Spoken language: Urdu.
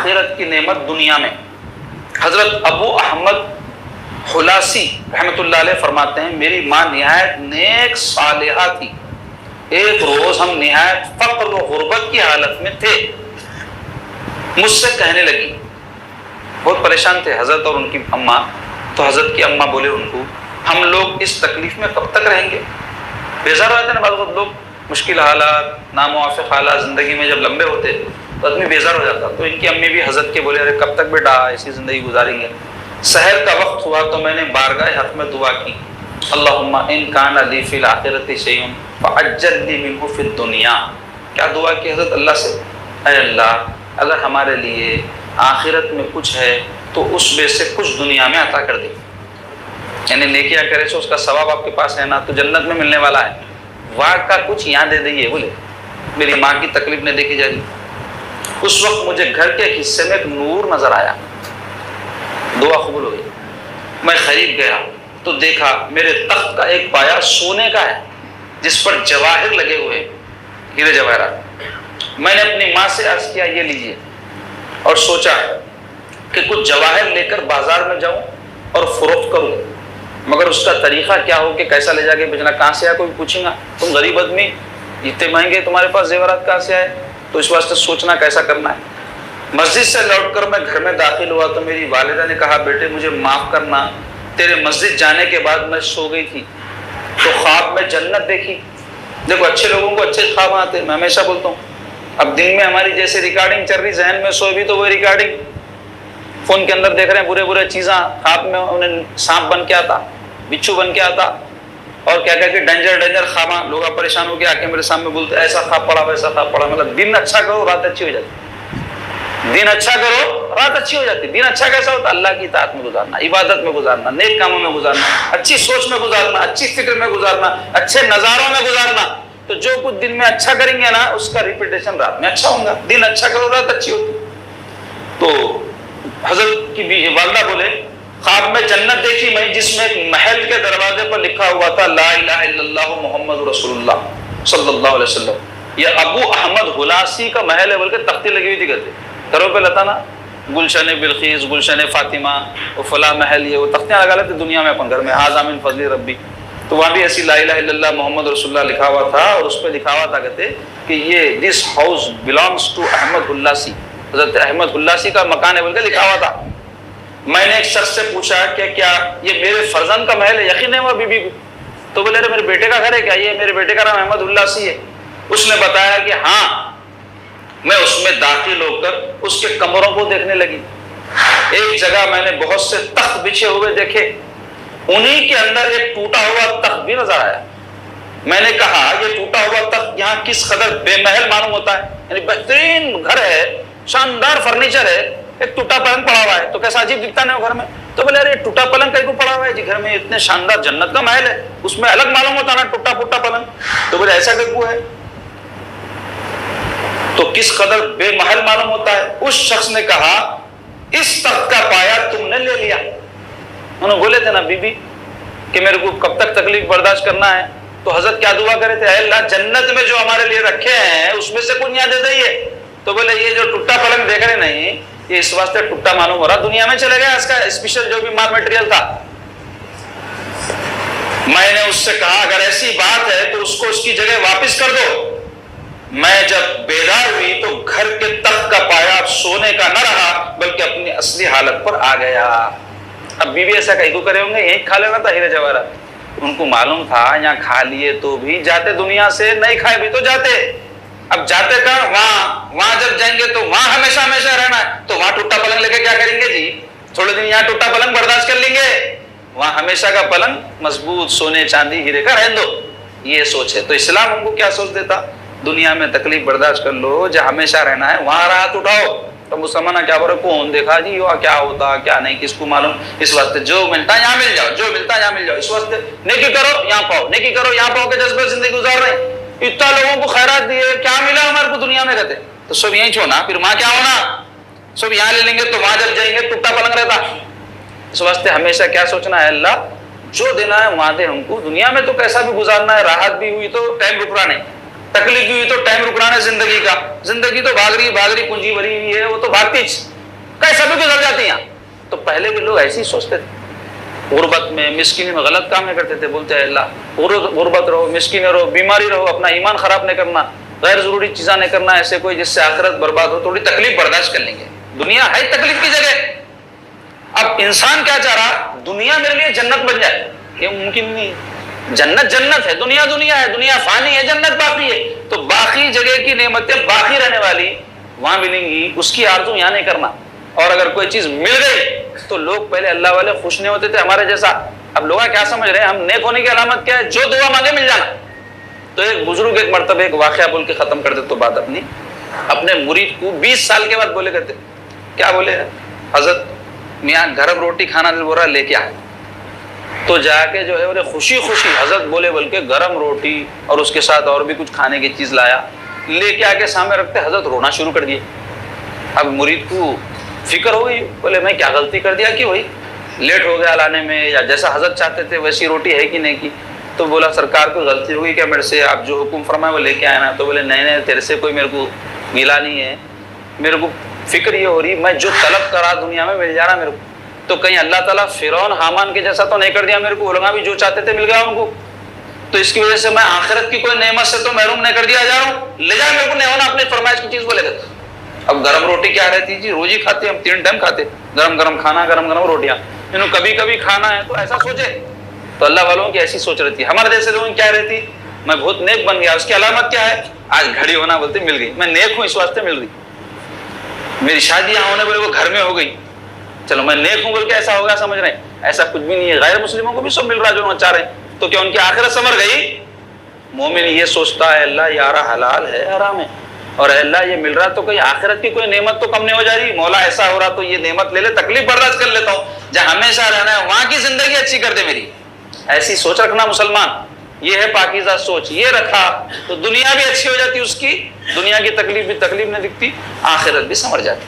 آخرت کی نعمت دنیا میں۔ حضرت ابو احمد خلاصی رحمۃ اللہ علیہ فرماتے ہیں میری ماں نہایت نیک صالحہ تھی، ایک روز ہم نہایت فقر و غربت کی حالت میں تھے، مجھ سے کہنے لگی، بہت پریشان تھے حضرت اور ان کی اماں، تو حضرت کی اماں بولے ان کو ہم لوگ اس تکلیف میں کب تک رہیں گے؟ بیزار ہوتے ہیں بعض وقت لوگ، مشکل حالات ناموافق حالات زندگی میں جب لمبے ہوتے تو آدمی بیزار ہو جاتا، تو ان کی امی بھی حضرت کے بولے ارے کب تک بیٹا ایسی زندگی گزاریں گے؟ سحر کا وقت ہوا تو میں نے بارگاہ حق میں دعا کی، اللہم ان کان لی فی الآخرۃ شیء فعجل لی منہ فی الدنیا۔ کیا دعا کی حضرت اللہ سے؟ اے اللہ اگر ہمارے لیے آخرت میں کچھ ہے تو اس میں سے کچھ دنیا میں عطا کر دے، یعنی نیکیاں کرے سو اس کا ثواب آپ کے پاس ہے نا تو جنت میں ملنے والا ہے، وہاں کا کچھ یہاں دے دئیے۔ بولے میری ماں کی تکلیف نہیں دیکھی جا رہی۔ اس وقت مجھے گھر کے حصے میں ایک نور نظر آیا، دعا قبول ہو گئی۔ میں قریب گیا تو دیکھا میرے تخت کا ایک پایا سونے کا ہے جس پر جواہر لگے ہوئے، ہیرے جواہرات۔ میں نے اپنی ماں سے عرض کیا یہ لیجئے، اور سوچا کہ کچھ جواہر لے کر بازار میں جاؤں اور فروخت کروں، مگر اس کا طریقہ کیا ہو کہ کیسا لے جا کے بیچنا، کہاں سے آیا کوئی پوچھیں گا تم غریب آدمی اتنے مہنگے تمہارے پاس زیورات کہاں سے آئے، تو اس واسطے سوچنا کیسا کرنا ہے۔ مسجد سے لوٹ کر میں گھر میں داخل ہوا تو میری والدہ نے کہا بیٹے مجھے معاف کرنا، تیرے مسجد جانے کے بعد میں سو گئی تھی تو خواب میں جنت دیکھی۔ دیکھو اچھے لوگوں کو اچھے خواب آتے ہیں، میں ہمیشہ بولتا ہوں، اب دن میں ہماری جیسے ریکارڈنگ چل رہی ذہن میں سو بھی تو وہ ریکارڈنگ فون کے اندر دیکھ رہے ہیں، برے برے چیزیں، خواب میں انہیں سانپ بن کے آتا، بچھو بن کے آتا، اور کیا کہہ کے ڈینجر خواباں، لوگ پریشان ہو کے آ کے میرے سامنے بولتے ایسا خواب پڑا ویسا خواب پڑا۔ مطلب دن اچھا کرو رات اچھی ہو جاتی، دن اچھا کرو رات اچھی ہو جاتی۔ دن اچھا کیسا ہوتا؟ اللہ کی اطاعت میں گزارنا، عبادت میں گزارنا، نیک کاموں میں گزارنا، اچھی سوچ میں گزارنا، اچھی فکر میں گزارنا، اچھے نظاروں میں گزارنا۔ تو جو کچھ دن میں اچھا کریں گے نا اس کا ریپیٹیشن رات میں اچھا ہوگا۔ دن اچھا کرو رات اچھی ہوتی۔ تو حضرت کی والدہ بولے خواب میں جنت دیکھی میں جس میں ایک محل کے دروازے پر لکھا ہوا تھا لا الہ الا اللہ محمد رسول اللہ صلی اللہ علیہ وسلم۔ یہ ابو احمد خلاصی کا محل ہے، بلکہ تختی لگی ہوئی تھی کہتے گھروں پہ لتا نا، گلشن بلقیس، گلشن فاطمہ، وہ فلاں محل، یہ وہ تختیاں لگا لیتے دنیا میں اپن گھر میں، ھذا من فضل ربی۔ تو وہاں بھی ایسی لا الہ الا اللہ محمد رسول اللہ لکھا ہوا تھا، اور اس پہ لکھا ہوا تھا کہتے کہ یہ this house belongs to Ahmad Khalasi, Hazrat Ahmad خلاصی کا مکان ہے بول کے لکھا ہوا تھا۔ میں نے ایک شخص سے پوچھا کہ کیا یہ میرے فرزند کا محل ہے؟ یقین ہے وہ بی بی کو؟ تو بولے ارے میرے بیٹے کا گھر ہے کیا؟ یہ میرے بیٹے کا نام احمد خلاصی ہے۔ اس نے بتایا کہ ہاں، میں اس میں داخل ہو کر اس کے کمروں کو دیکھنے لگی۔ ایک جگہ میں نے بہت سے تخت بچھے ہوئے دیکھے، انہی کے اندر ایک ٹوٹا ہوا تخت بھی نظر آیا۔ میں نے کہا یہ ٹوٹا ہوا تخت یہاں کس قدر بے محل معلوم ہوتا ہے، یعنی بہترین گھر ہے، شاندار فرنیچر ہے، ایک ٹوٹا پلنگ پڑا ہوا ہے تو کیسا عجیب دکھتا ہے گھر میں۔ تو بولے ارے ٹوٹا پلنگ کہیں کو پڑا ہوا ہے جی گھر میں، اتنے شاندار جنت کا محل ہے اس میں الگ معلوم ہوتا نا ٹوٹا پھوٹا پلنگ۔ تو بولے ایسا کہیں کو ہے تو کس قدر بے محل معلوم ہوتا ہے۔ اس شخص نے کہا اس تخت کا پایا تم نے لے لیا۔ انہوں نے بولے تھے نا بی بی کہ میرے کو کب تک تکلیف برداشت کرنا ہے، تو حضرت کیا دعا کرے تھے، اے اللہ جنت میں جو ہمارے لیے رکھے ہیں اس میں سے کچھ یہاں دے دئیے۔ تو بولے یہ جو ٹوٹا پلنگ دیکھ رہے نہیں، یہ اس واسطے ٹوٹا معلوم ہو رہا دنیا میں چلے گیا، اس کا اسپیشل جو بھی مال میٹیریل تھا۔ میں نے اس سے کہا اگر ایسی بات ہے تو اس کو اس کی جگہ واپس کر دو۔ میں جب بیدار ہوئی تو گھر کے تخت کا پایا سونے کا نہ رہا بلکہ اپنی اصلی حالت پر آ گیا۔ اب بیوی ایسا کہیں کو کرے ہوں گے، یہیں کھا لینا تھا ہیرے جواہرات۔ ان کو معلوم تھا یہاں کھا لیے تو بھی جاتے دنیا سے، نہیں کھائے بھی تو جاتے۔ اب جاتے کہاں؟ وہاں جب جائیں گے تو وہاں ہمیشہ ہمیشہ رہنا ہے، تو وہاں ٹوٹا پلنگ لے کے کیا کریں گے جی؟ تھوڑے دن یہاں ٹوٹا پلنگ برداشت کر لیں گے، وہاں ہمیشہ کا پلنگ مضبوط سونے چاندی ہیرے کا رہن دو، یہ سوچ ہے۔ تو اسلام ہم کو کیا سوچ دیتا؟ دنیا میں تکلیف برداشت کر لو، جہاں ہمیشہ رہنا ہے وہاں رات اٹھاؤ۔ تو مسلمانہ کیا بولے کون دیکھا جی وہ کیا ہوتا کیا نہیں کس کو معلوم، اس واسطے جو ملتا یہاں مل جاؤ، جو ملتا یہاں مل جاؤ، اس واسطے نیکی کرو یہاں پاؤ، نیکی کرو یہاں پاؤ کے جذبے زندگی گزار رہے ہیں۔ اتنا لوگوں کو خیرات دیے، کیا ملا ہمارے کو دنیا میں کہتے تو سب یہیں چھوڑنا، پھر وہاں کیا ہونا، سب یہاں لے لیں گے تو وہاں جب جائیں گے ٹوٹا پلنگ رہتا۔ اس واسطے ہمیشہ کیا سوچنا ہے، اللہ جو دینا ہے وہاں دے ہم کو، دنیا میں تو کیسا بھی گزارنا ہے، راحت بھی ہوئی تو ٹائم رکنا نہیں، تکلیف بھی ہوئی تو ٹائم رکنا ہے زندگی کا، زندگی تو بھاگ رہی پونجی بھری ہوئی ہے وہ تو بھاگتی، کیسے بھی گزر جاتی ہیں. تو پہلے کے لوگ ایسے ہی سوچتے تھے. غربت میں مسکینی میں غلط کام نہیں کرتے تھے. بولتے ہیں اللہ غربت رہو، مسکین رہو، بیماری رہو، اپنا ایمان خراب نہیں کرنا، غیر ضروری چیزیں نہیں کرنا، ایسے کوئی جس سے آخرت برباد ہو. تھوڑی تکلیف برداشت کر لیں گے. دنیا ہے تکلیف کی جگہ. اب انسان کیا چاہ رہا؟ دنیا میرے لیے جنت بن جائے. یہ ممکن نہیں ہے. جنت جنت ہے، دنیا دنیا ہے، دنیا فانی ہے، جنت باقی ہے. تو باقی جگہ کی نعمتیں باقی رہنے والی وہاں ملیں گی، اس کی آرزو یہاں نہیں کرنا. اور اگر کوئی چیز مل گئی تو لوگ پہلے اللہ والے خوش نہیں ہوتے تھے ہمارے جیسا. اب لوگ کیا سمجھ رہے ہیں؟ ہم نیک ہونے کی علامت کیا ہے؟ جو دعا مانگے مل جانا. تو ایک بزرگ ایک مرتبہ ایک واقعہ بول کے ختم کر دے تو بات اپنی. اپنے مرید کو 20 سال کے بعد بولے کرتے. کیا بولے؟ حضرت میاں گرم روٹی کھانا دل بول رہا لے کے آئے. تو جا کے جو ہے انہیں خوشی خوشی حضرت بولے بول کے گرم روٹی اور اس کے ساتھ اور بھی کچھ کھانے کی چیز لایا، لے کے آ کے سامنے رکھتے حضرت رونا شروع کر دیے. اب مرید کو فکر ہو گئی. بولے میں کیا غلطی کر دیا کہ وہی لیٹ ہو گیا لانے میں، یا جیسا حضرت چاہتے تھے ویسی روٹی ہے کہ نہیں کی. تو بولا سرکار کو غلطی ہوگی کیا میرے سے؟ آپ جو حکم فرمائے وہ لے کے آئے نا. تو بولے نہیں نہیں، تیرے سے کوئی میرے کو ملا نہیں ہے. میرے کو فکر یہ ہو رہی میں جو طلب کرا دنیا میں مل جا رہا میرے کو. تو کہیں اللہ تعالیٰ فرعون حامان کے جیسا تو نہیں کر دیا میرے کو؟ علماء بھی جو چاہتے تھے مل گیا ان کو. تو اس کی وجہ سے میں آخرت کی کوئی نعمت سے تو محروم نہیں کر دیا جا رہا ہوں. لے جا میرے کو نہیں ہونا اپنے فرمائش کی چیز کو لے کر. اب گرم روٹی کیا رہتی جی؟ روز ہی کھاتے ہم، 3 ٹائم کھاتے. گرم گرم کھانا، گرم گرم روٹیاں. انہوں کبھی کبھی کھانا ہے تو ایسا سوچے. تو اللہ والوں کی ایسی سوچ رہتی ہے. ہمارے جیسے لوگوں کی کیا رہتی؟ میں بہت نیک بن گیا. اس کی علامت کیا ہے؟ آج گھڑی ہونا بولتے مل گئی. میں نیک ہوں اس واسطے مل گئی. میری شادی یہاں ہونے بولے وہ گھر میں ہو گئی. چلو میں نیک ہوں بول کے ایسا ہوگا سمجھ رہے ہیں. ایسا کچھ بھی نہیں ہے. غیر مسلموں کو بھی سب مل رہا جو چاہ رہے ہیں. تو کیا ان کی آخرت سنور گئی؟ مومن یہ سوچتا ہے اللہ یارا حلال ہے حرام ہے، اور اللہ یہ مل رہا تو کوئی آخرت کی کوئی نعمت تو کم نہیں ہو جا رہی. مولا ایسا ہو رہا تو یہ نعمت لے لے، تکلیف برداشت کر لیتا ہوں. جہاں ہمیشہ رہنا ہے وہاں کی زندگی اچھی کر دے میری. ایسی سوچ رکھنا مسلمان. یہ ہے پاکیزہ سوچ. یہ رکھا تو دنیا بھی اچھی ہو جاتی اس کی، دنیا کی تکلیف بھی تکلیف نہیں دکھتی، آخرت بھی سنور جاتی.